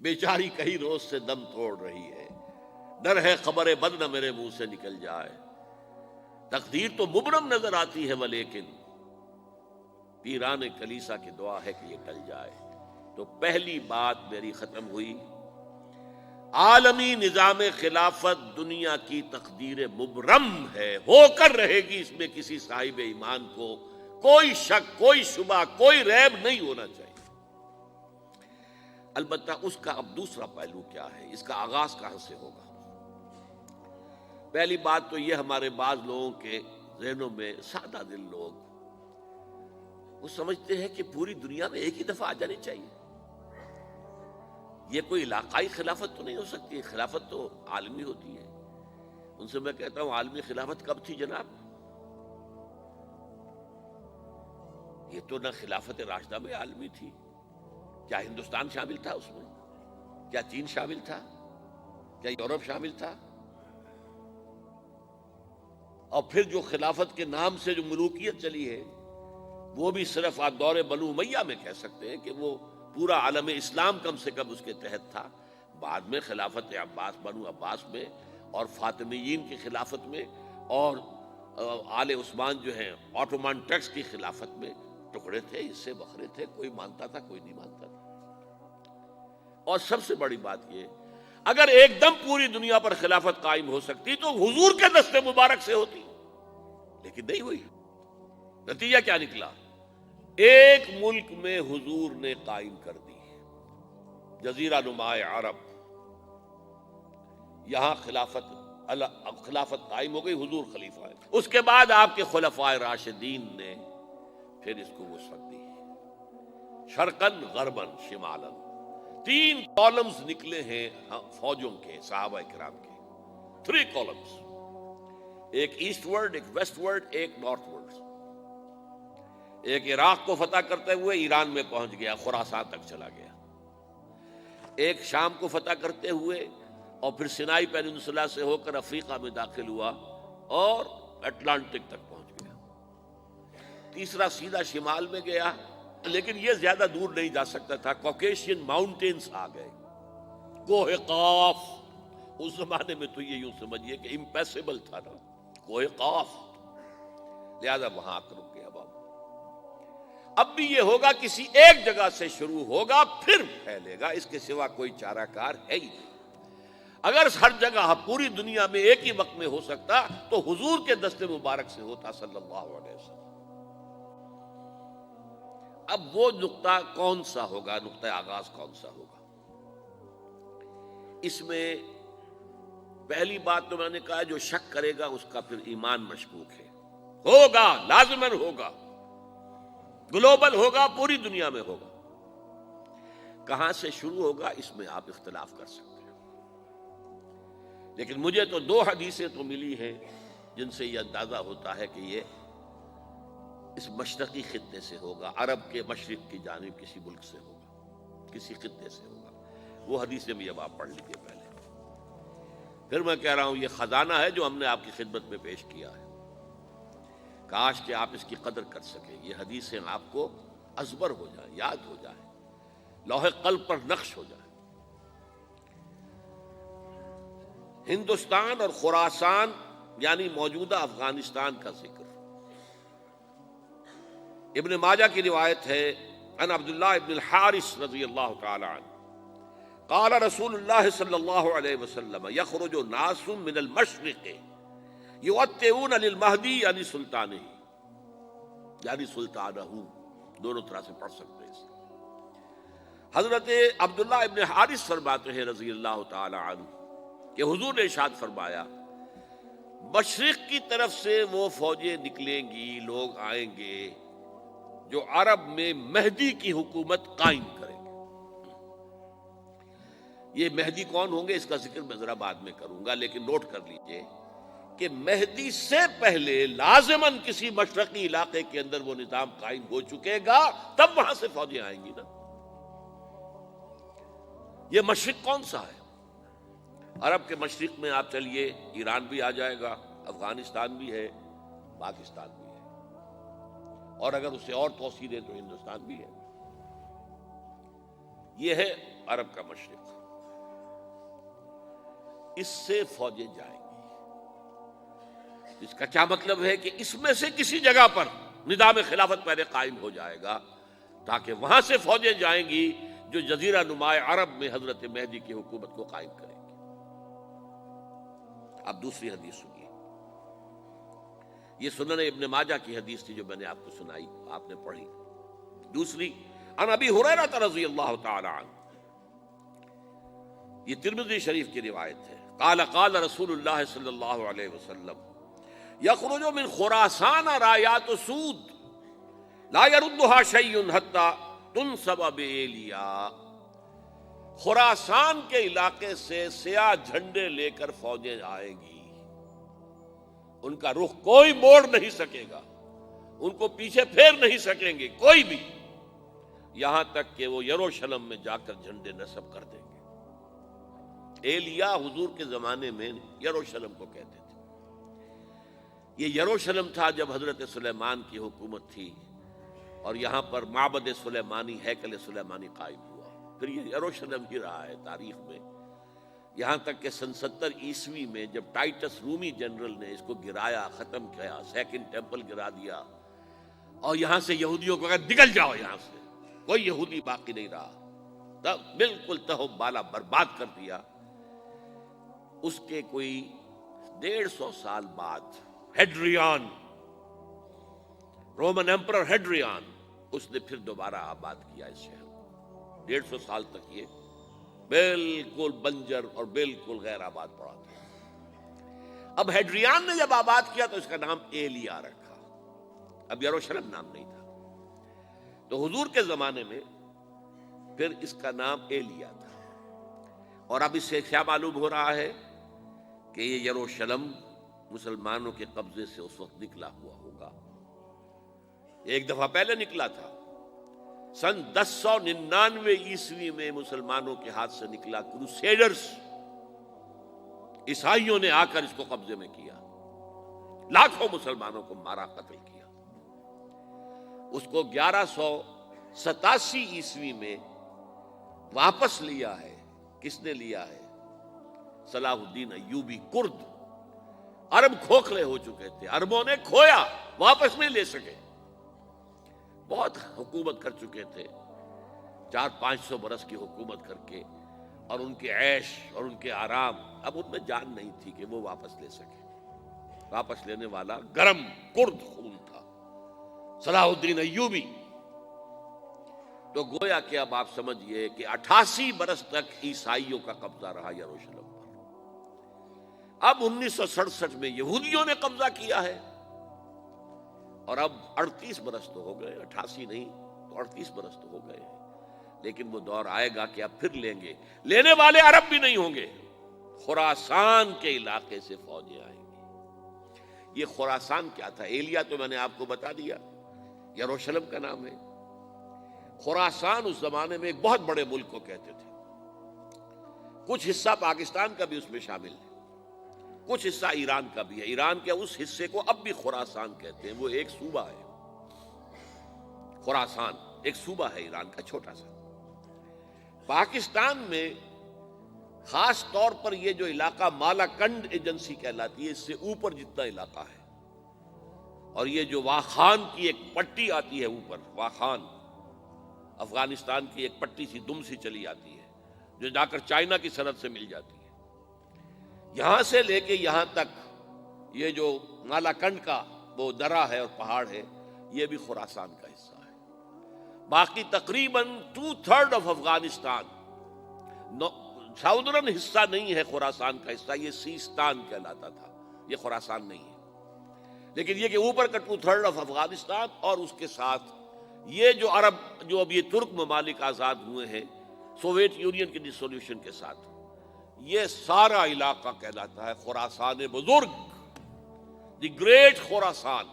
بیچاری کئی روز سے دم توڑ رہی ہے، ڈر ہے خبر بد نہ میرے منہ سے نکل جائے، تقدیر تو مبرم نظر آتی ہے ولیکن پیران کلیسا کی دعا ہے کہ یہ ٹل جائے۔ تو پہلی بات میری ختم ہوئی، عالمی نظام خلافت دنیا کی تقدیر مبرم ہے، ہو کر رہے گی، اس میں کسی صاحب ایمان کو کوئی شک، کوئی شبہ، کوئی ریب نہیں ہونا چاہیے۔ البتہ اس کا اب دوسرا پہلو کیا ہے، اس کا آغاز کہاں سے ہوگا؟ پہلی بات تو یہ، ہمارے بعض لوگوں کے ذہنوں میں، سادہ دل لوگ وہ سمجھتے ہیں کہ پوری دنیا میں ایک ہی دفعہ آ جانی چاہیے، یہ کوئی علاقائی خلافت تو نہیں ہو سکتی، خلافت تو عالمی ہوتی ہے۔ ان سے میں کہتا ہوں، عالمی خلافت کب تھی جناب؟ یہ تو نہ خلافت راشدہ میں عالمی تھی، کیا ہندوستان شامل تھا اس میں؟ کیا چین شامل تھا؟ کیا یورپ شامل تھا؟ اور پھر جو خلافت کے نام سے جو ملوکیت چلی ہے، وہ بھی صرف آپ دور بنو امیہ میں کہہ سکتے ہیں کہ وہ پورا عالم اسلام کم سے کم اس کے تحت تھا۔ بعد میں خلافت عباس، بنو عباس میں، اور فاطمیین کی خلافت میں، اور آل عثمان جو ہیں آٹومان ٹرکس کی خلافت میں ٹکڑے تھے، حصے بکھرے تھے، کوئی مانتا تھا، کوئی نہیں مانتا تھا۔ اور سب سے بڑی بات یہ، اگر ایک دم پوری دنیا پر خلافت قائم ہو سکتی تو حضور کے دست مبارک سے ہوتی، لیکن نہیں ہوئی۔ نتیجہ کیا نکلا؟ ایک ملک میں حضور نے قائم کر دی، جزیرہ نما عرب، یہاں خلافت قائم ہو گئی، حضور خلیفہ ہے۔ اس کے بعد آپ کے خلفائے راشدین نے پھر اس کو وسعت دی، شرقاً غرباً شمالاً، 3 کالمز نکلے ہیں فوجوں کے، صحابہ کرام کے، 3 کالمز، ایک ایسٹ ورڈ، ایک ویسٹ ورڈ، ایک نارتھ ورڈ۔ ایک عراق کو فتح کرتے ہوئے ایران میں پہنچ گیا، خراسان تک چلا گیا۔ ایک شام کو فتح کرتے ہوئے اور پھر سینائی پیننسولا سے ہو کر افریقہ میں داخل ہوا اور اٹلانٹک تک پہنچ گیا۔ تیسرا سیدھا شمال میں گیا، لیکن یہ زیادہ دور نہیں جا سکتا تھا، کوکیشین ماؤنٹینز آ گئے، کوہ قاف۔ اس زمانے میں تو یہ یوں سمجھیے کہ امپیسیبل تھا نا، کوہ قاف، لہذا وہاں آ کر رک گیا بابا۔ اب بھی یہ ہوگا، کسی ایک جگہ سے شروع ہوگا پھر پھیلے گا، اس کے سوا کوئی چارہ کار ہے ہی نہیں۔ اگر ہر جگہ پوری دنیا میں ایک ہی وقت میں ہو سکتا تو حضور کے دست مبارک سے ہوتا صلی اللہ علیہ وسلم۔ اب وہ نقطہ کون سا ہوگا، نقطہ آغاز کون سا ہوگا؟ اس میں پہلی بات تو میں نے کہا، جو شک کرے گا اس کا پھر ایمان مشکوک ہے، ہوگا، لازماً ہوگا، گلوبل ہوگا، پوری دنیا میں ہوگا۔ کہاں سے شروع ہوگا اس میں آپ اختلاف کر سکتے ہیں، لیکن مجھے تو 2 حدیثیں تو ملی ہیں جن سے یہ اندازہ ہوتا ہے کہ یہ اس مشرقی خطے سے ہوگا، عرب کے مشرق کی جانب کسی ملک سے ہوگا، کسی خطے سے ہوگا۔ وہ حدیثیں بھی اب آپ پڑھ لیجیے پہلے، پھر میں کہہ رہا ہوں یہ خزانہ ہے جو ہم نے آپ کی خدمت میں پیش کیا ہے، کاش کہ آپ اس کی قدر کر سکیں، یہ حدیثیں آپ کو ازبر ہو جائیں، یاد ہو جائیں، لوح قلب پر نقش ہو جائیں۔ ہندوستان اور خراسان یعنی موجودہ افغانستان کا ذکر، ابن ماجہ کی روایت ہے، عن عبداللہ ابن الحارث رضی اللہ تعالی عنہ قال رسول اللہ صلی اللہ علیہ وسلم یخرج ناس من المشرق یؤتئون للمہدی یعنی سلطانہ، یعنی سلطانہ، دونوں طرح سے پڑھ سکتے ہیں۔ حضرت عبداللہ ابن حارث فرماتے ہیں رضی اللہ تعالی عنہ کہ حضور نے ارشاد فرمایا، مشرق کی طرف سے وہ فوجیں نکلیں گی، لوگ آئیں گے جو عرب میں مہدی کی حکومت قائم کریں گے۔ یہ مہدی کون ہوں گے اس کا ذکر میں ذرا بعد میں کروں گا، لیکن نوٹ کر لیجئے کہ مہدی سے پہلے لازماً کسی مشرقی علاقے کے اندر وہ نظام قائم ہو چکے گا، تب وہاں سے فوجیں آئیں گی نا۔ یہ مشرق کون سا ہے؟ عرب کے مشرق میں آپ چلیے، ایران بھی آ جائے گا، افغانستان بھی ہے، پاکستان بھی ہے، اور اگر اسے اور توسیع دیں تو ہندوستان بھی ہے۔ یہ ہے عرب کا مشرق، اس سے فوجیں جائیں گی۔ اس کا کیا مطلب ہے کہ اس میں سے کسی جگہ پر نظام خلافت پہلے قائم ہو جائے گا، تاکہ وہاں سے فوجیں جائیں گی جو جزیرہ نماء عرب میں حضرت مہدی کی حکومت کو قائم کریں گی۔ اب دوسری حدیث سنیے، یہ سنن ابن ماجہ کی حدیث تھی جو میں نے آپ کو سنائی، آپ نے پڑھی۔ دوسری، عن ابی ہریرہ رضی اللہ تعالی عنہ، یہ ترمذی شریف کی روایت ہے، قال قال رسول اللہ صلی اللہ علیہ وسلم یخرج من خراسان رایات سود لا يردها شیء حتی تنصب بإیلیا۔ خراسان کے علاقے سے سیاہ جھنڈے لے کر فوجیں آئیں گی، ان کا رخ کوئی موڑ نہیں سکے گا، ان کو پیچھے پھیر نہیں سکیں گے کوئی بھی، یہاں تک کہ وہ یروشلم میں جا کر جھنڈے نصب کر دیں گے۔ ایلیا حضور کے زمانے میں یروشلم کو کہتے تھے۔ یہ یروشلم تھا جب حضرت سلیمان کی حکومت تھی، اور یہاں پر معبد سلیمانی، ہیکل سلیمانی قائم ہوا، پھر یہ یروشلم ہی رہا ہے تاریخ میں، یہاں تک کہ سن 70 عیسوی میں جب ٹائٹس رومی جنرل نے اس کو گرایا، ختم کیا، سیکنڈ ٹیمپل گرا دیا، اور یہاں سے یہودیوں کو کہا نکل جاؤ یہاں سے، کوئی یہودی باقی نہیں رہا، بالکل تہو بالا برباد کر دیا۔ اس کے کوئی 150 سال بعد ہیڈریان، رومن ایمپرر ہیڈریان، اس نے پھر دوبارہ آباد کیا اس شہر کو۔ 150 سال تک یہ بالکل بنجر اور بالکل غیر آباد پڑا تھا۔ اب ہیڈریان نے جب آباد کیا تو اس کا نام ایلیا رکھا، اب یروشلم نام نہیں تھا، تو حضور کے زمانے میں پھر اس کا نام ایلیا تھا۔ اور اب اس سے کیا معلوم ہو رہا ہے کہ یہ یروشلم مسلمانوں کے قبضے سے اس وقت نکلا ہوا ہوگا، ایک دفعہ پہلے نکلا تھا، سن 1099 عیسوی میں مسلمانوں کے ہاتھ سے نکلا، کروسیڈرز عیسائیوں نے آ کر اس کو قبضے میں کیا، لاکھوں مسلمانوں کو مارا، قتل کیا۔ اس کو 1187 عیسوی میں واپس لیا ہے۔ کس نے لیا ہے؟ صلاح الدین ایوبی، کرد۔ عرب کھوکھلے ہو چکے تھے، عربوں نے کھویا، واپس نہیں لے سکے، بہت حکومت کر چکے تھے، 400-500 برس کی حکومت کر کے، اور ان کے عیش اور ان کے آرام، اب ان میں جان نہیں تھی کہ وہ واپس لے سکے۔ واپس لینے والا گرم کرد خون تھا، صلاح الدین ایوبی۔ تو گویا کہ اب آپ سمجھئے کہ 88 برس تک عیسائیوں کا قبضہ رہا یروشلم پر۔ اب 1967 میں یہودیوں نے قبضہ کیا ہے، اور اب 38 برس تو ہو گئے، 88 نہیں تو 38 برس تو ہو گئے ہیں، لیکن وہ دور آئے گا کہ اب پھر لیں گے، لینے والے عرب بھی نہیں ہوں گے، خراسان کے علاقے سے فوجیں آئیں گی۔ یہ خراسان کیا تھا؟ ایلیا تو میں نے آپ کو بتا دیا، یروشلم کا نام ہے۔ خراسان اس زمانے میں ایک بہت بڑے ملک کو کہتے تھے، کچھ حصہ پاکستان کا بھی اس میں شامل ہے، کچھ حصہ ایران کا بھی ہے۔ ایران کے اس حصے کو اب بھی خراسان کہتے ہیں، وہ ایک صوبہ ہے، خراسان ایک صوبہ ہے ایران کا چھوٹا سا۔ پاکستان میں خاص طور پر یہ جو علاقہ مالاکنڈ ایجنسی کہلاتی ہے، اس سے اوپر جتنا علاقہ ہے، اور یہ جو واخان کی ایک پٹی آتی ہے اوپر، واخان افغانستان کی ایک پٹی سی دم سی چلی آتی ہے جو جا کر چائنا کی سرحد سے مل جاتی ہے، یہاں سے لے کے یہاں تک یہ جو مالاکنڈ کا وہ درہ ہے اور پہاڑ ہے، یہ بھی خراسان کا حصہ ہے۔ باقی تقریباً 2/3 آف افغانستان، ساؤدرن حصہ نہیں ہے خراسان کا حصہ، یہ سیستان کہلاتا تھا، یہ خراسان نہیں ہے، لیکن یہ کہ اوپر کا 2/3 آف افغانستان، اور اس کے ساتھ یہ جو عرب، جو اب یہ ترک ممالک آزاد ہوئے ہیں سوویت یونین کی ڈسولوشن کے ساتھ، یہ سارا علاقہ کہلاتا ہے خراسان بزرگ، دی گریٹ خراسان۔